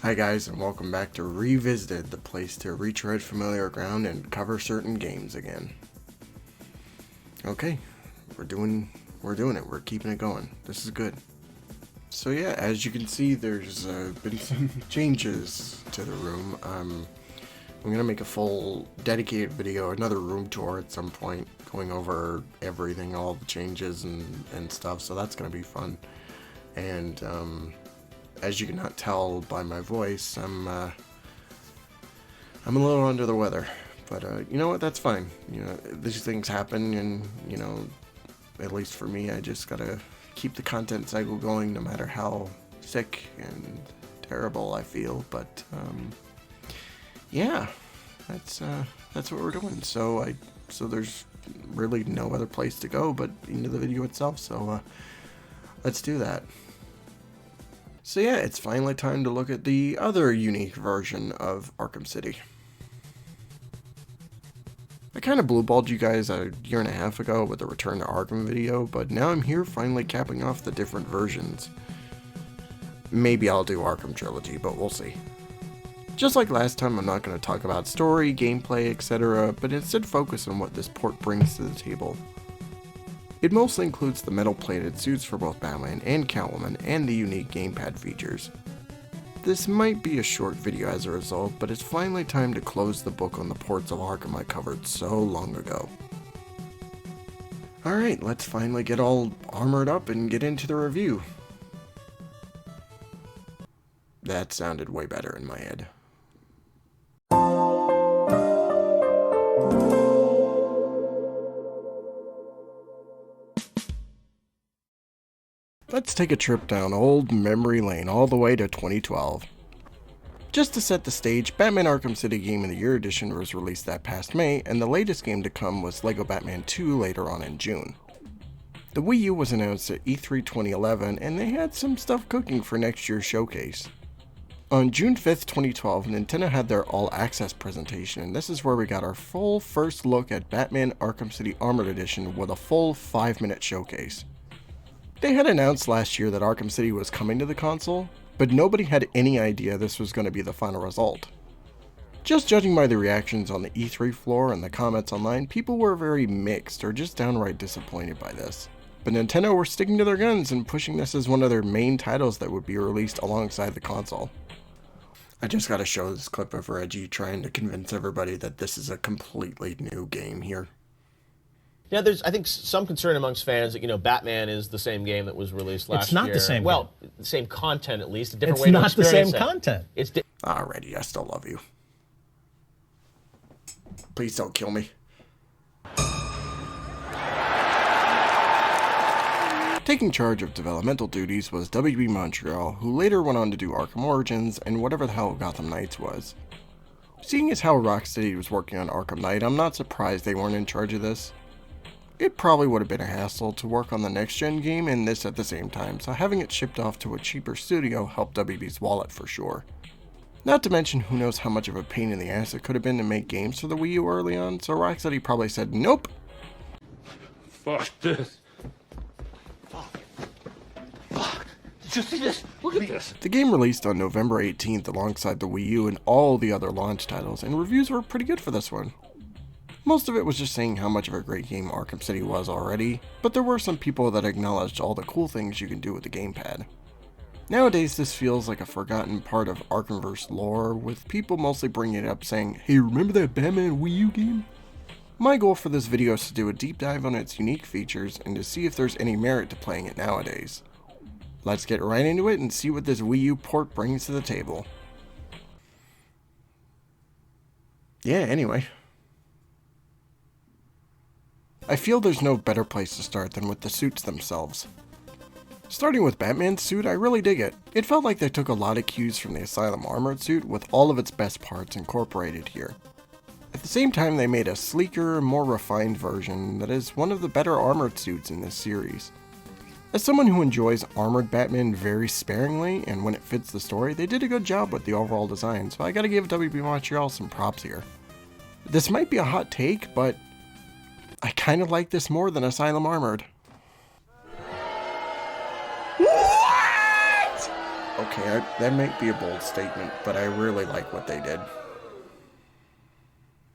Hi guys, and welcome back to Revisited, the place to retread familiar ground and cover certain games again. Okay, we're doing it. We're keeping it going. This is good. So yeah, as you can see, there's been some changes to the room. I'm gonna make a full dedicated video, another room tour at some point, going over everything, all the changes and stuff. So that's gonna be fun. And as you cannot tell by my voice, I'm a little under the weather, but you know what? That's fine. You know, these things happen, and you know, at least for me, I just gotta keep the content cycle going, no matter how sick and terrible I feel. But yeah, that's what we're doing. So there's really no other place to go but into the video itself. So let's do that. So yeah, it's finally time to look at the other unique version of Arkham City. I kind of blueballed you guys a year and a half ago with the Return to Arkham video, but now I'm here finally capping off the different versions. Maybe I'll do Arkham Trilogy, but we'll see. Just like last time, I'm not going to talk about story, gameplay, etc., but instead focus on what this port brings to the table. It mostly includes the metal-plated suits for both Batman and Catwoman, and the unique gamepad features. This might be a short video as a result, but it's finally time to close the book on the ports of Arkham I covered so long ago. Alright, let's finally get all armored up and get into the review. That sounded way better in my head. Let's take a trip down old memory lane all the way to 2012. Just to set the stage, Batman Arkham City Game of the Year Edition was released that past May, and the latest game to come was LEGO Batman 2 later on in June. The Wii U was announced at E3 2011, and they had some stuff cooking for next year's showcase. On June 5th, 2012, Nintendo had their All Access presentation, and this is where we got our full first look at Batman Arkham City Armored Edition with a full 5-minute showcase. They had announced last year that Arkham City was coming to the console, but nobody had any idea this was going to be the final result. Just judging by the reactions on the E3 floor and the comments online, people were very mixed or just downright disappointed by this. But Nintendo were sticking to their guns and pushing this as one of their main titles that would be released alongside the console. I just gotta show this clip of Reggie trying to convince everybody that this is a completely new game here. Yeah, there's, I think, some concern amongst fans that, you know, Batman is the same game that was released last year. It's not the same Well, game. the same content, at least. A different It's way to not the experience same it. content. It's Alrighty, I still love you. Please don't kill me. Taking charge of developmental duties was WB Montreal, who later went on to do Arkham Origins and whatever the hell Gotham Knights was. Seeing as how Rocksteady was working on Arkham Knight, I'm not surprised they weren't in charge of this. It probably would have been a hassle to work on the next-gen game and this at the same time, so having it shipped off to a cheaper studio helped WB's wallet for sure. Not to mention, who knows how much of a pain in the ass it could have been to make games for the Wii U early on, so Rocksteady probably said, nope! Fuck this. Fuck. Did you see this? Look at this. The game released on November 18th alongside the Wii U and all the other launch titles, and reviews were pretty good for this one. Most of it was just saying how much of a great game Arkham City was already, but there were some people that acknowledged all the cool things you can do with the gamepad. Nowadays, this feels like a forgotten part of Arkhamverse lore, with people mostly bringing it up saying, hey, remember that Batman Wii U game? My goal for this video is to do a deep dive on its unique features and to see if there's any merit to playing it nowadays. Let's get right into it and see what this Wii U port brings to the table. Yeah, anyway. I feel there's no better place to start than with the suits themselves. Starting with Batman's suit, I really dig it. It felt like they took a lot of cues from the Asylum Armored suit with all of its best parts incorporated here. At the same time, they made a sleeker, more refined version that is one of the better armored suits in this series. As someone who enjoys armored Batman very sparingly, and when it fits the story, they did a good job with the overall design, so I gotta give WB Montreal some props here. This might be a hot take, but I kinda like this more than Asylum Armored. What? Okay, that might be a bold statement, but I really like what they did.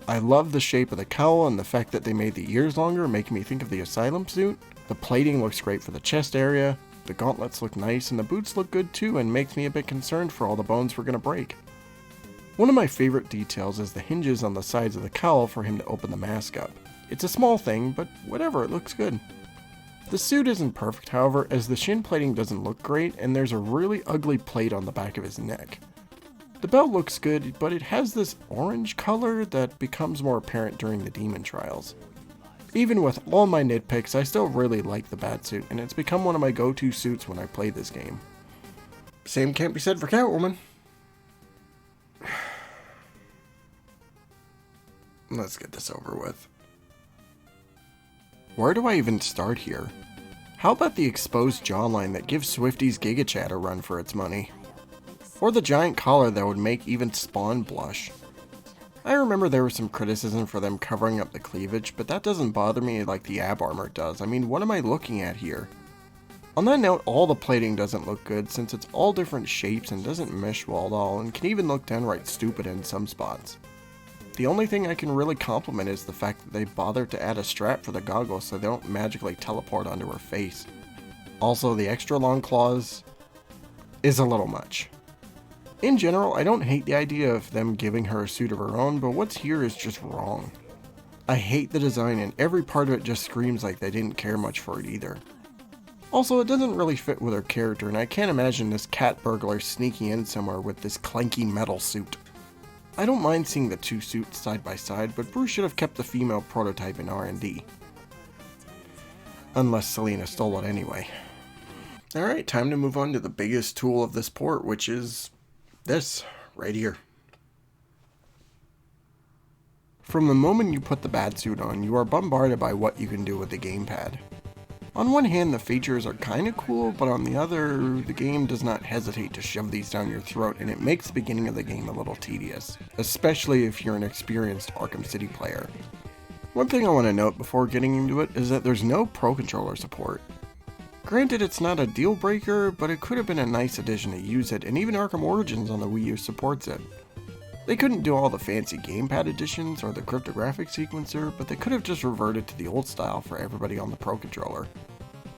I love the shape of the cowl and the fact that they made the ears longer, making me think of the Asylum suit. The plating looks great for the chest area, the gauntlets look nice, and the boots look good too, and makes me a bit concerned for all the bones we're going to break. One of my favorite details is the hinges on the sides of the cowl for him to open the mask up. It's a small thing, but whatever, it looks good. The suit isn't perfect, however, as the shin plating doesn't look great, and there's a really ugly plate on the back of his neck. The belt looks good, but it has this orange color that becomes more apparent during the demon trials. Even with all my nitpicks, I still really like the Batsuit, and it's become one of my go-to suits when I play this game. Same can't be said for Catwoman. Let's get this over with. Where do I even start here? How about the exposed jawline that gives Swifty's Giga Chat a run for its money? Or the giant collar that would make even Spawn blush. I remember there was some criticism for them covering up the cleavage, but that doesn't bother me like the ab armor does. I mean, what am I looking at here? On that note, all the plating doesn't look good since it's all different shapes and doesn't mesh well at all and can even look downright stupid in some spots. The only thing I can really compliment is the fact that they bothered to add a strap for the goggles so they don't magically teleport onto her face. Also, the extra long claws is a little much. In general, I don't hate the idea of them giving her a suit of her own, but what's here is just wrong. I hate the design and every part of it just screams like they didn't care much for it either. Also, it doesn't really fit with her character, and I can't imagine this cat burglar sneaking in somewhere with this clanky metal suit. I don't mind seeing the two suits side by side, but Bruce should have kept the female prototype in R&D. Unless Selena stole it anyway. Alright, time to move on to the biggest tool of this port, which is this right here. From the moment you put the Batsuit on, you are bombarded by what you can do with the Gamepad. On one hand, the features are kinda cool, but on the other, the game does not hesitate to shove these down your throat, and it makes the beginning of the game a little tedious, especially if you're an experienced Arkham City player. One thing I want to note before getting into it is that there's no Pro Controller support. Granted, it's not a deal breaker, but it could have been a nice addition to use it, and even Arkham Origins on the Wii U supports it. They couldn't do all the fancy Gamepad additions or the cryptographic sequencer, but they could have just reverted to the old style for everybody on the Pro Controller.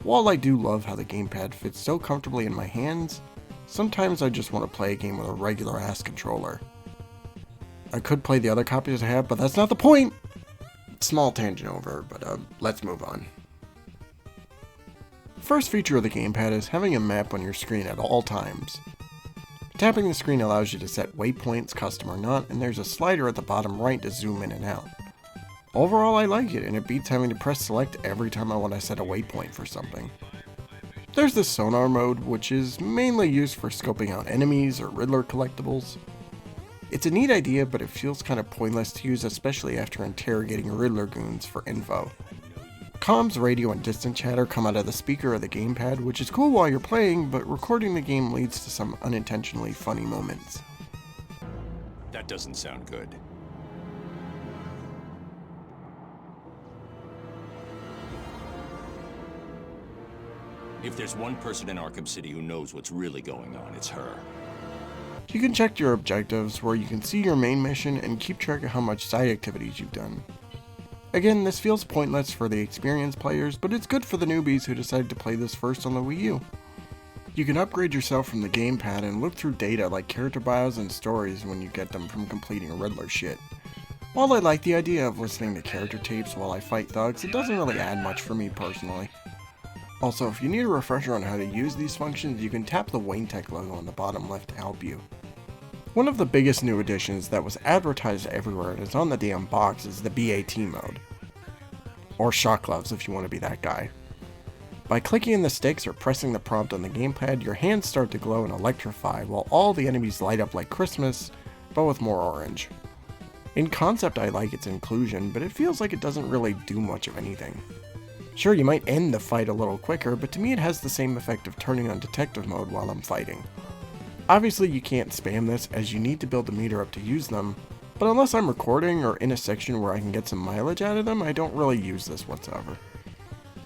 While I do love how the Gamepad fits so comfortably in my hands, sometimes I just want to play a game with a regular ass controller. I could play the other copies I have, but that's not the point! Small tangent over, but let's move on. The first feature of the Gamepad is having a map on your screen at all times. Tapping the screen allows you to set waypoints, custom or not, and there's a slider at the bottom right to zoom in and out. Overall, I like it, and it beats having to press select every time I want to set a waypoint for something. There's the sonar mode, which is mainly used for scoping out enemies or Riddler collectibles. It's a neat idea, but it feels kind of pointless to use, especially after interrogating Riddler goons for info. Comms, radio, and distant chatter come out of the speaker of the Gamepad, which is cool while you're playing, but recording the game leads to some unintentionally funny moments. That doesn't sound good. If there's one person in Arkham City who knows what's really going on, it's her. You can check your objectives, where you can see your main mission and keep track of how much side activities you've done. Again, this feels pointless for the experienced players, but it's good for the newbies who decide to play this first on the Wii U. You can upgrade yourself from the Gamepad and look through data like character bios and stories when you get them from completing Riddler shit. While I like the idea of listening to character tapes while I fight thugs, it doesn't really add much for me personally. Also, if you need a refresher on how to use these functions, you can tap the Wayne Tech logo on the bottom left to help you. One of the biggest new additions that was advertised everywhere and is on the damn box is the BAT mode. Or shock gloves if you want to be that guy. By clicking in the sticks or pressing the prompt on the gamepad, your hands start to glow and electrify while all the enemies light up like Christmas, but with more orange. In concept, I like its inclusion, but it feels like it doesn't really do much of anything. Sure, you might end the fight a little quicker, but to me it has the same effect of turning on detective mode while I'm fighting. Obviously you can't spam this as you need to build the meter up to use them, but unless I'm recording or in a section where I can get some mileage out of them, I don't really use this whatsoever.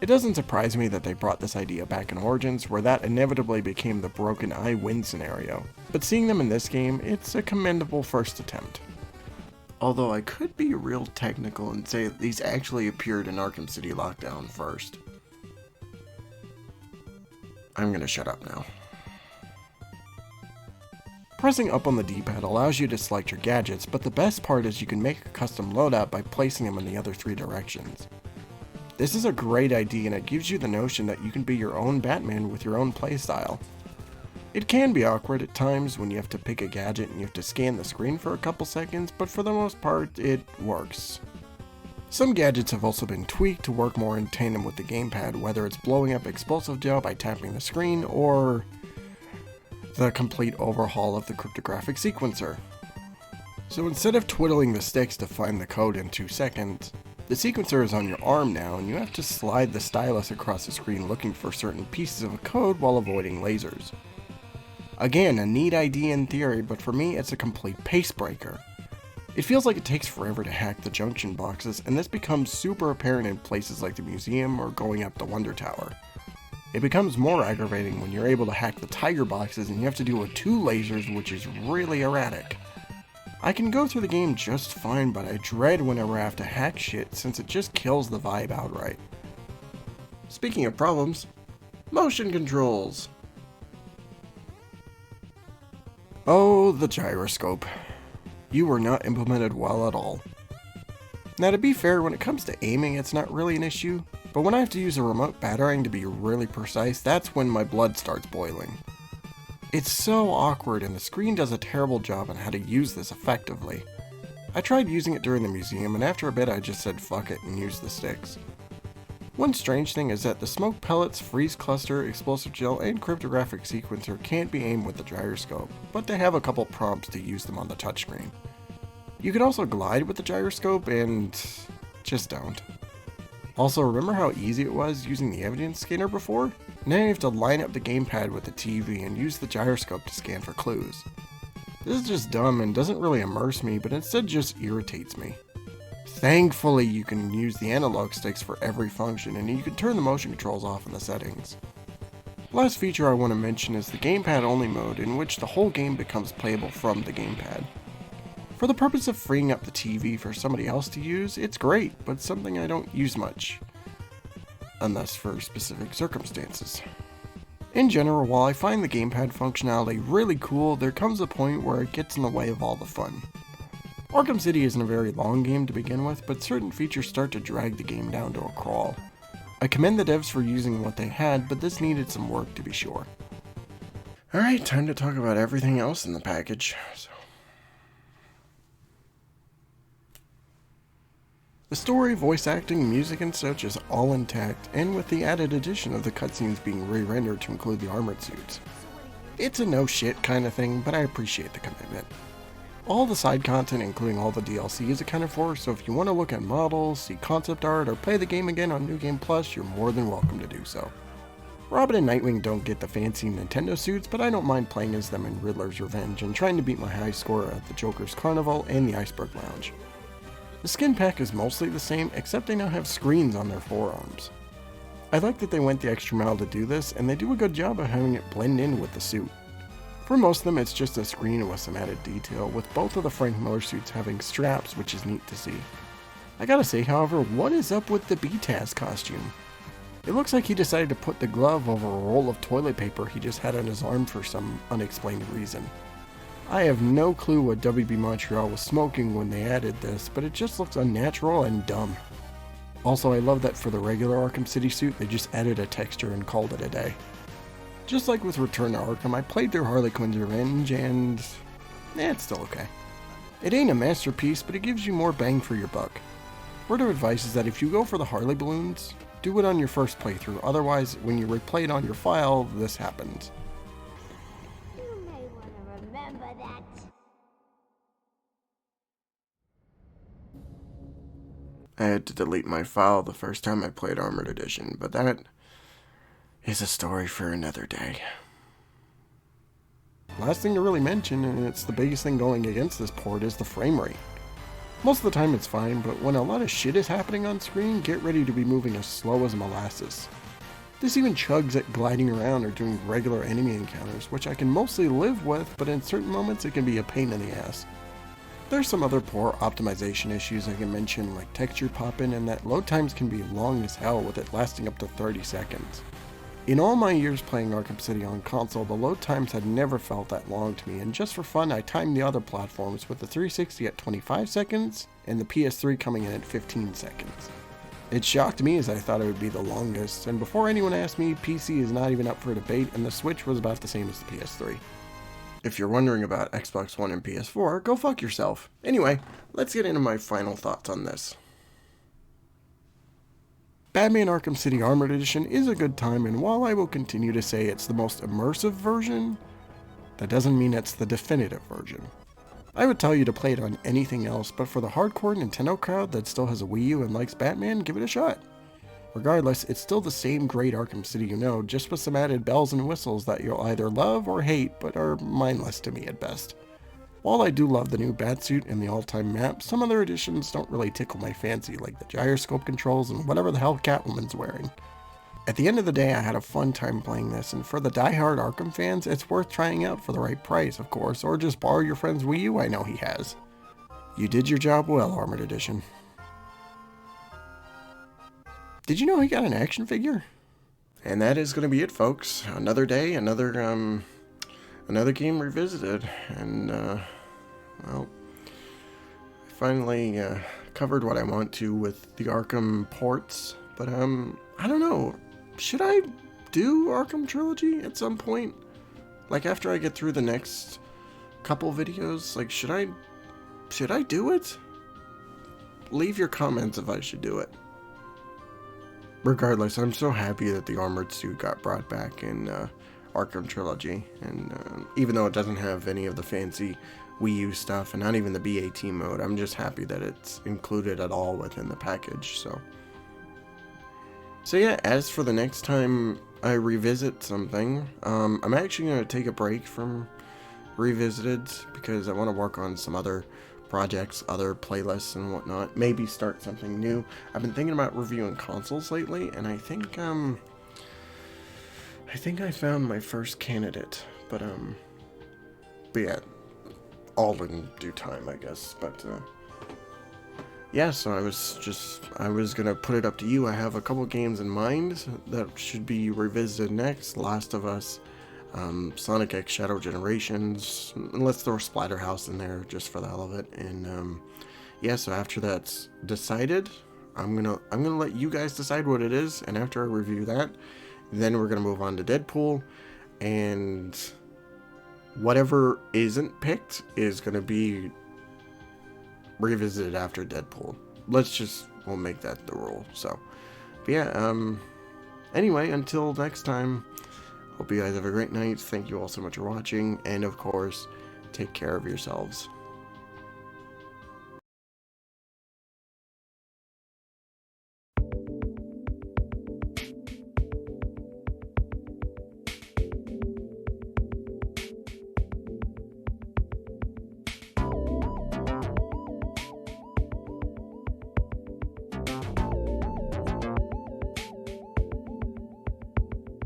It doesn't surprise me that they brought this idea back in Origins, where that inevitably became the broken eye win scenario, but seeing them in this game, it's a commendable first attempt. Although I could be real technical and say that these actually appeared in Arkham City Lockdown first. I'm gonna shut up now. Pressing up on the D-pad allows you to select your gadgets, but the best part is you can make a custom loadout by placing them in the other 3 directions. This is a great idea, and it gives you the notion that you can be your own Batman with your own playstyle. It can be awkward at times when you have to pick a gadget and you have to scan the screen for a couple seconds, but for the most part, it works. Some gadgets have also been tweaked to work more in tandem with the gamepad, whether it's blowing up explosive gel by tapping the screen, or the complete overhaul of the cryptographic sequencer. So instead of twiddling the sticks to find the code in 2 seconds, the sequencer is on your arm now, and you have to slide the stylus across the screen looking for certain pieces of code while avoiding lasers. Again, a neat idea in theory, but for me it's a complete pace breaker. It feels like it takes forever to hack the junction boxes, and this becomes super apparent in places like the museum or going up the Wonder Tower. It becomes more aggravating when you're able to hack the tiger boxes and you have to deal with 2 lasers, which is really erratic. I can go through the game just fine, but I dread whenever I have to hack shit since it just kills the vibe outright. Speaking of problems, motion controls. Oh, the gyroscope. You were not implemented well at all. Now to be fair, when it comes to aiming it's not really an issue, but when I have to use a remote battering to be really precise, that's when my blood starts boiling. It's so awkward, and the screen does a terrible job on how to use this effectively. I tried using it during the museum, and after a bit I just said fuck it and used the sticks. One strange thing is that the smoke pellets, freeze cluster, explosive gel, and cryptographic sequencer can't be aimed with the gyroscope, but they have a couple prompts to use them on the touchscreen. You can also glide with the gyroscope, and just don't. Also, remember how easy it was using the evidence scanner before? Now you have to line up the gamepad with the TV and use the gyroscope to scan for clues. This is just dumb and doesn't really immerse me, but instead just irritates me. Thankfully, you can use the analog sticks for every function, and you can turn the motion controls off in the settings. Last feature I want to mention is the gamepad only mode, in which the whole game becomes playable from the gamepad. For the purpose of freeing up the TV for somebody else to use, it's great, but it's something I don't use much. Unless for specific circumstances. In general, while I find the gamepad functionality really cool, there comes a point where it gets in the way of all the fun. Arkham City isn't a very long game to begin with, but certain features start to drag the game down to a crawl. I commend the devs for using what they had, but this needed some work to be sure. Alright, time to talk about everything else in the package. The story, voice acting, music, and such is all intact, and with the added addition of the cutscenes being re-rendered to include the armored suits. It's a no shit kind of thing, but I appreciate the commitment. All the side content, including all the DLC, is accounted for, so if you want to look at models, see concept art, or play the game again on New Game Plus, you're more than welcome to do so. Robin and Nightwing don't get the fancy Nintendo suits, but I don't mind playing as them in Riddler's Revenge and trying to beat my high score at the Joker's Carnival and the Iceberg Lounge. The skin pack is mostly the same, except they now have screens on their forearms. I like that they went the extra mile to do this, and they do a good job of having it blend in with the suit. For most of them, it's just a screen with some added detail, with both of the Frank Miller suits having straps, which is neat to see. I gotta say, however, what is up with the BTAS costume? It looks like he decided to put the glove over a roll of toilet paper he just had on his arm for some unexplained reason. I have no clue what WB Montreal was smoking when they added this, but it just looks unnatural and dumb. Also, I love that for the regular Arkham City suit, they just added a texture and called it a day. Just like with Return to Arkham, I played through Harley Quinn's Revenge, and it's still okay. It ain't a masterpiece, but it gives you more bang for your buck. Word of advice is that if you go for the Harley balloons, do it on your first playthrough, otherwise when you replay it on your file, this happens. You may want to remember that. I had to delete my file the first time I played Armored Edition, but that is a story for another day. Last thing to really mention, and it's the biggest thing going against this port, is the frame rate. Most of the time it's fine, but when a lot of shit is happening on screen, get ready to be moving as slow as molasses. This even chugs at gliding around or doing regular enemy encounters, which I can mostly live with, but in certain moments it can be a pain in the ass. There's some other poor optimization issues I can mention, like texture popping, and that load times can be long as hell with it lasting up to 30 seconds. In all my years playing Arkham City on console, the load times had never felt that long to me, and just for fun I timed the other platforms with the 360 at 25 seconds and the PS3 coming in at 15 seconds. It shocked me as I thought it would be the longest, and before anyone asked me, PC is not even up for debate and the Switch was about the same as the PS3. If you're wondering about Xbox One and PS4, go fuck yourself. Anyway, let's get into my final thoughts on this. Batman Arkham City Armored Edition is a good time, and while I will continue to say it's the most immersive version, that doesn't mean it's the definitive version. I would tell you to play it on anything else, but for the hardcore Nintendo crowd that still has a Wii U and likes Batman, give it a shot. Regardless, it's still the same great Arkham City you know, just with some added bells and whistles that you'll either love or hate, but are mindless to me at best. While I do love the new Batsuit and the all-time map, some other additions don't really tickle my fancy, like the gyroscope controls and whatever the hell Catwoman's wearing. At the end of the day, I had a fun time playing this, and for the die-hard Arkham fans, it's worth trying out for the right price, of course, or just borrow your friend's Wii U I know he has. You did your job well, Armored Edition. Did you know he got an action figure? And that is going to be it, folks. Another day, another game revisited, and, well, I finally covered what I want to with the Arkham ports, but, I don't know. Should I do Arkham Trilogy at some point? Like, after I get through the next couple videos? Like, should I do it? Leave your comments if I should do it. Regardless, I'm so happy that the armored suit got brought back in Arkham Trilogy, and even though it doesn't have any of the fancy Wii U stuff, and not even the BAT mode, I'm just happy that it's included at all within the package, so yeah, as for the next time I revisit something, I'm actually going to take a break from Revisited, because I want to work on some other projects, other playlists and whatnot, maybe start something new. I've been thinking about reviewing consoles lately, and I think I found my first candidate, but yeah, all in due time, I guess, but yeah, so I was gonna put it up to you. I have a couple games in mind that should be revisited next. Last of Us, Sonic X Shadow Generations, and let's throw Splatterhouse in there just for the hell of it. And yeah, so after that's decided, I'm gonna let you guys decide what it is, and after I review that, then we're gonna move on to Deadpool, and whatever isn't picked is gonna be revisited after Deadpool. We'll make that the rule. So, but yeah, anyway, until next time, hope you guys have a great night. Thank you all so much for watching, and of course, take care of yourselves.